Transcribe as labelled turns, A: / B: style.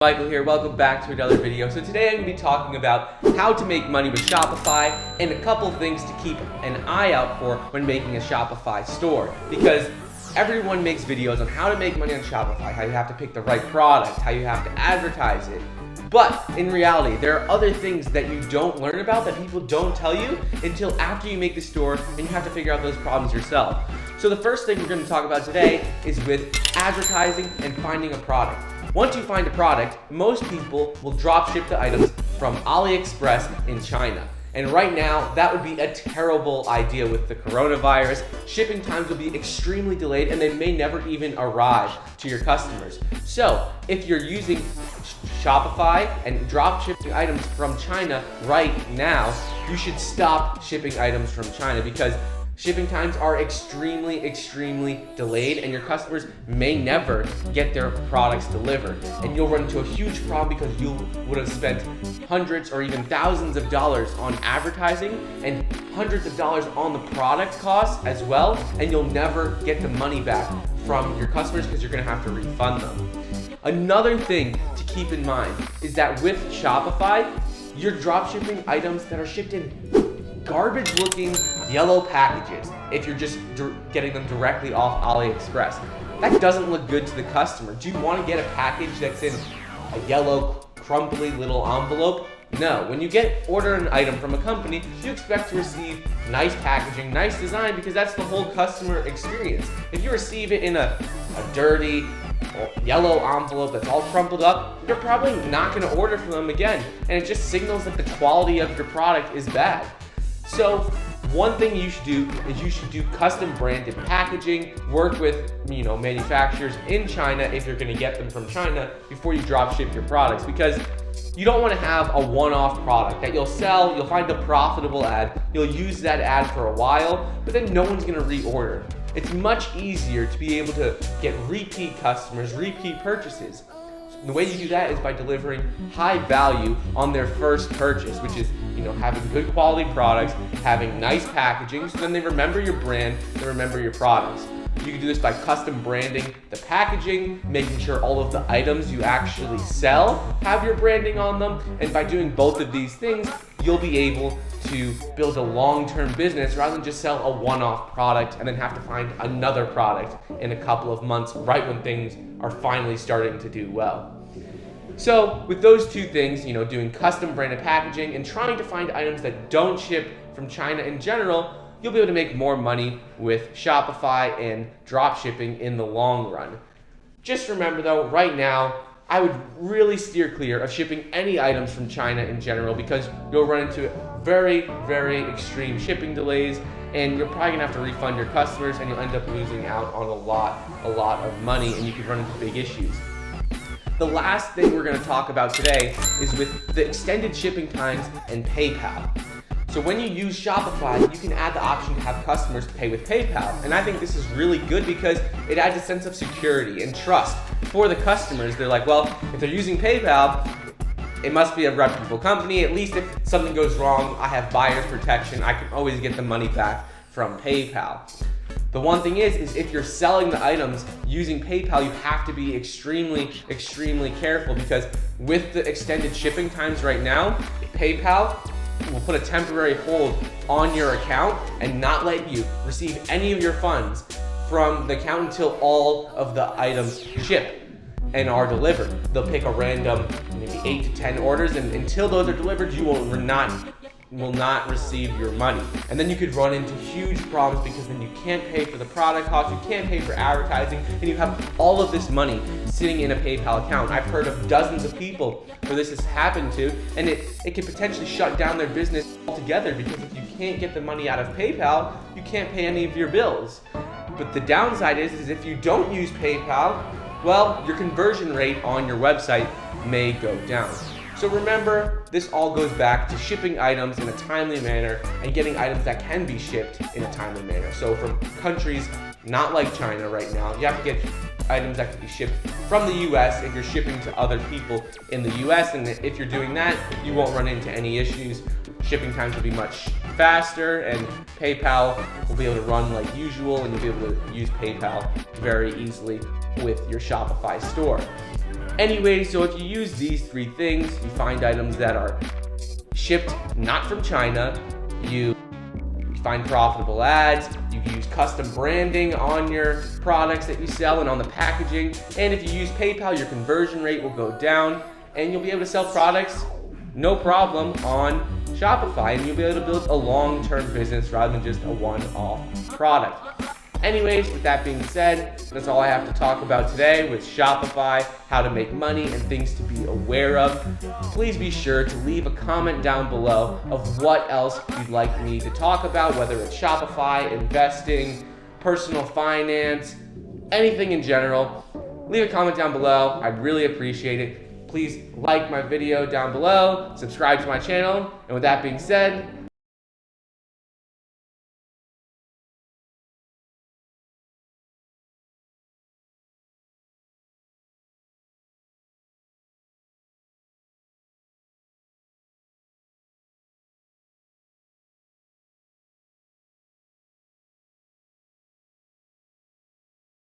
A: Michael here, welcome back to another video. So today I'm going to be talking about how to make money with Shopify and a couple things to keep an eye out for when making a Shopify store. Because everyone makes videos on how to make money on Shopify, how you have to pick the right product, how you have to advertise it. But in reality, there are other things that you don't learn about, that people don't tell you until after you make the store, and you have to figure out those problems yourself. So the first thing we're going to talk about today is with advertising and finding a product. Once you find a product, most people will drop ship the items from AliExpress in China. And right now, that would be a terrible idea with the coronavirus. Shipping times will be extremely delayed and they may never even arrive to your customers. So if you're using Shopify and drop shipping items from China right now, you should stop shipping items from China because shipping times are extremely delayed and your customers may never get their products delivered. And you'll run into a huge problem because you would have spent hundreds or even thousands of dollars on advertising and hundreds of dollars on the product costs as well, and you'll never get the money back from your customers because you're gonna have to refund them. Another thing to keep in mind is that with Shopify, you're drop shipping items that are shipped in garbage looking yellow packages if you're just getting them directly off AliExpress. That doesn't look good to the customer. Do you want to get a package that's in a yellow, crumply little envelope? No. When you order an item from a company, you expect to receive nice packaging, nice design, because that's the whole customer experience. If you receive it in a dirty yellow envelope that's all crumpled up, you're probably not going to order from them again, and it just signals that the quality of your product is bad. So one thing you should do is you should do custom branded packaging, work with manufacturers in China if you're going to get them from China before you drop ship your products, because you don't want to have a one-off product that you'll sell, you'll find a profitable ad, you'll use that ad for a while, but then no one's going to reorder. It's much easier to be able to get repeat customers, repeat purchases. The way you do that is by delivering high value on their first purchase, which is having good quality products, having nice packaging, so then they remember your brand, they remember your products. You can do this by custom branding the packaging, making sure all of the items you actually sell have your branding on them, and by doing both of these things, you'll be able to build a long-term business rather than just sell a one-off product and then have to find another product in a couple of months right when things are finally starting to do well. So with those two things, doing custom branded packaging and trying to find items that don't ship from China in general, you'll be able to make more money with Shopify and drop shipping in the long run. Just remember though, right now, I would really steer clear of shipping any items from China in general because you'll run into very extreme shipping delays, and you're probably gonna have to refund your customers and you'll end up losing out on a lot of money, and you could run into big issues. The last thing we're gonna talk about today is with the extended shipping times and PayPal. So when you use Shopify, you can add the option to have customers pay with PayPal. And I think this is really good because it adds a sense of security and trust for the customers. They're like, well, if they're using PayPal, it must be a reputable company. At least if something goes wrong, I have buyer's protection. I can always get the money back from PayPal. The one thing is if you're selling the items using PayPal, you have to be extremely careful, because with the extended shipping times right now, PayPal will put a temporary hold on your account and not let you receive any of your funds from the account until all of the items ship and are delivered. They'll pick a random maybe 8 to 10 orders, and until those are delivered, you will not receive your money. And then you could run into huge problems because then you can't pay for the product costs, you can't pay for advertising, and you have all of this money sitting in a PayPal account. I've heard of dozens of people where this has happened to, and it could potentially shut down their business altogether, because if you can't get the money out of PayPal, you can't pay any of your bills. But the downside is if you don't use PayPal, well, your conversion rate on your website may go down. So remember, this all goes back to shipping items in a timely manner and getting items that can be shipped in a timely manner. So from countries not like China right now, you have to get items that can be shipped from the US if you're shipping to other people in the US. And if you're doing that, you won't run into any issues. Shipping times will be much faster, and PayPal will be able to run like usual, and you'll be able to use PayPal very easily with your Shopify store. Anyway, so if you use these 3 things, you find items that are shipped not from China, you find profitable ads, you can use custom branding on your products that you sell and on the packaging, and if you use PayPal, your conversion rate will go down, and you'll be able to sell products no problem on Shopify, and you'll be able to build a long-term business rather than just a one-off product. Anyways, with that being said, that's all I have to talk about today with Shopify, how to make money, and things to be aware of. Please be sure to leave a comment down below of what else you'd like me to talk about, whether it's Shopify, investing, personal finance, anything in general. Leave a comment down below. I'd really appreciate it. Please like my video down below, subscribe to my channel, and with that being said,